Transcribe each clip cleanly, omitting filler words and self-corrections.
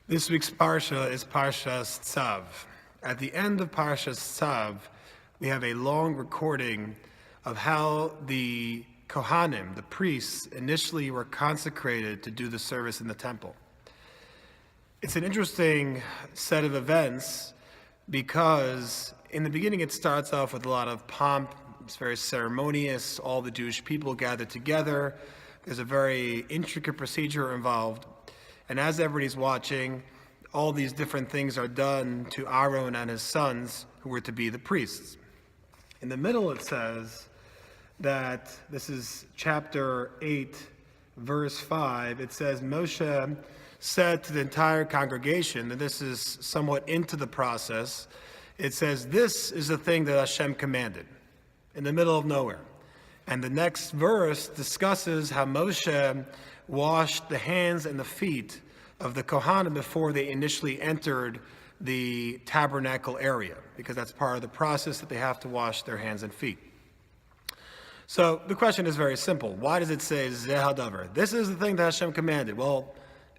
This week's Parsha is Parshas Tzav. At the end of Parshas Tzav, we have a long recording of how the Kohanim, the priests, initially were consecrated to do the service in the temple. It's an interesting set of events because in the beginning it starts off with a lot of pomp. It's very ceremonious. All the Jewish people gather together. There's a very intricate procedure involved. And as everybody's watching, all these different things are done to Aaron and his sons, who were to be the priests. In the middle it says that, this is chapter 8, verse 5, it says, Moshe said to the entire congregation, and this is somewhat into the process, it says, this is the thing that Hashem commanded, in the middle of nowhere. And the next verse discusses how Moshe washed the hands and the feet of the Kohanim before they initially entered the tabernacle area, because that's part of the process that they have to wash their hands and feet. So the question is very simple. Why does it say Zeh HaDavar? This is the thing that Hashem commanded. Well,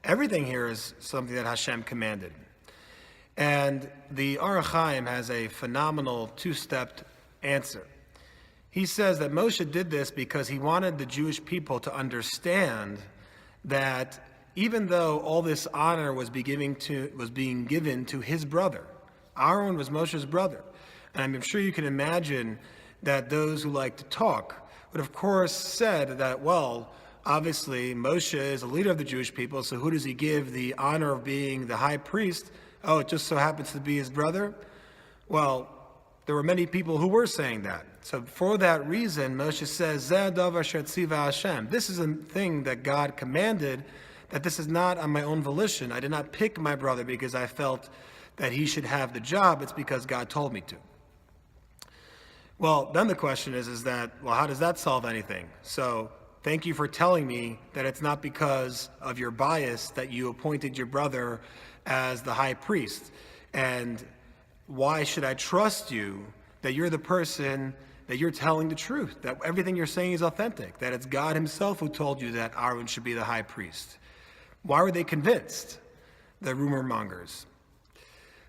everything here is something that Hashem commanded. And the Or HaChaim has a phenomenal two-stepped answer. He says that Moshe did this because he wanted the Jewish people to understand that even though all this honor was being given to his brother, Aaron was Moshe's brother, and I'm sure you can imagine that those who like to talk would of course said that, well, obviously Moshe is a leader of the Jewish people, so who does he give the honor of being the high priest? Oh, it just so happens to be his brother? Well, there were many people who were saying that. So for that reason, Moshe says, Zeh HaDavar asher tziva Hashem. This is a thing that God commanded, that this is not on my own volition. I did not pick my brother because I felt that he should have the job. It's because God told me to. Well, then the question is that, well, how does that solve anything? So thank you for telling me that it's not because of your bias that you appointed your brother as the high priest. And why should I trust you that you're the person, that you're telling the truth, that everything you're saying is authentic, that it's God himself who told you that Aaron should be the high priest? Why were they convinced, the rumor mongers?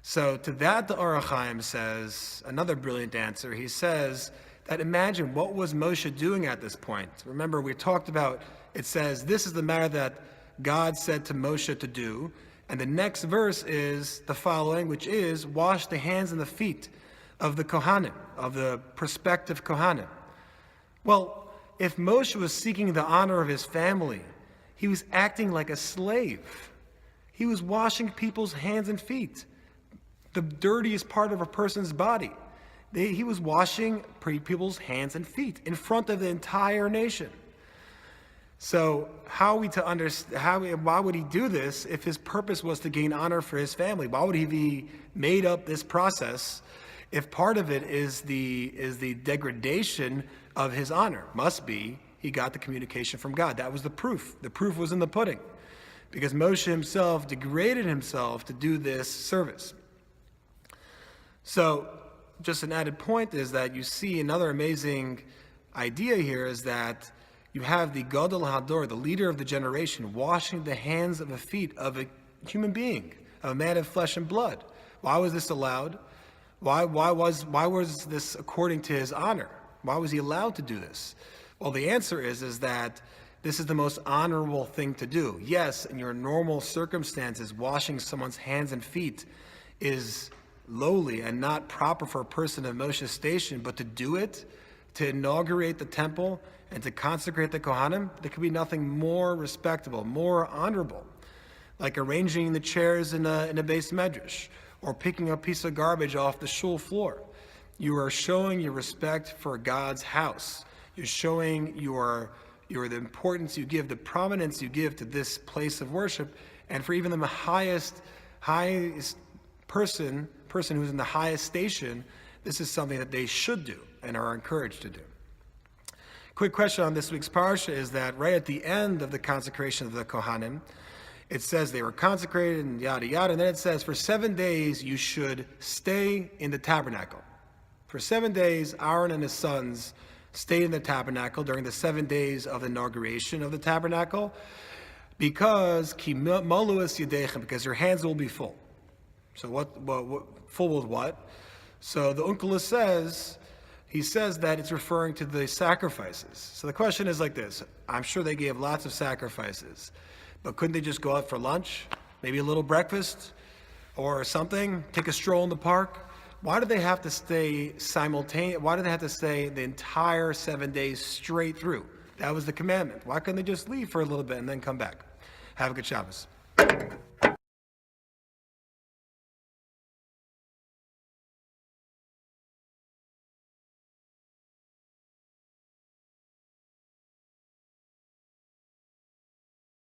So to that, the Or HaChaim says, another brilliant answer. He says that imagine what was Moshe doing at this point. Remember, we talked about, it says, this is the matter that God said to Moshe to do. And the next verse is the following, which is, wash the hands and the feet of the Kohanim, of the prospective Kohanim. Well, if Moshe was seeking the honor of his family, he was acting like a slave. He was washing people's hands and feet, the dirtiest part of a person's body. He was washing people's hands and feet in front of the entire nation. So how are we to understand? Why would he do this if his purpose was to gain honor for his family? Why would he be made up this process if part of it is the degradation of his honor? Must be he got the communication from God. That was the proof. The proof was in the pudding, because Moshe himself degraded himself to do this service. So just an added point is that you see another amazing idea here is that you have the Gadol Hador, the leader of the generation, washing the hands and the feet of a human being, of a man of flesh and blood. Why was this allowed? Why was this according to his honor? Why was he allowed to do this? Well, the answer is that this is the most honorable thing to do. Yes, in your normal circumstances, washing someone's hands and feet is lowly and not proper for a person of Moshe's station, but to do it, to inaugurate the temple and to consecrate the Kohanim, there could be nothing more respectable, more honorable, like arranging the chairs in a Beis Medrash or picking up a piece of garbage off the shul floor. You are showing your respect for God's house. You're showing the importance you give, the prominence you give to this place of worship, and for even the highest person who's in the highest station, this is something that they should do and are encouraged to do. Quick question on this week's parsha is that right at the end of the consecration of the Kohanim, it says they were consecrated and yada yada, and then it says for 7 days you should stay in the tabernacle. For 7 days, Aaron and his sons stayed in the tabernacle during the 7 days of the inauguration of the tabernacle. Because ki moluas yadechem, because your hands will be full. So what full with what? So the Onkelos says that it's referring to the sacrifices. So the question is like this. I'm sure they gave lots of sacrifices, but couldn't they just go out for lunch, maybe a little breakfast or something, take a stroll in the park? Why do they have to stay Why do they have to stay the entire 7 days straight through? That was the commandment. Why couldn't they just leave for a little bit and then come back? Have a good Shabbos.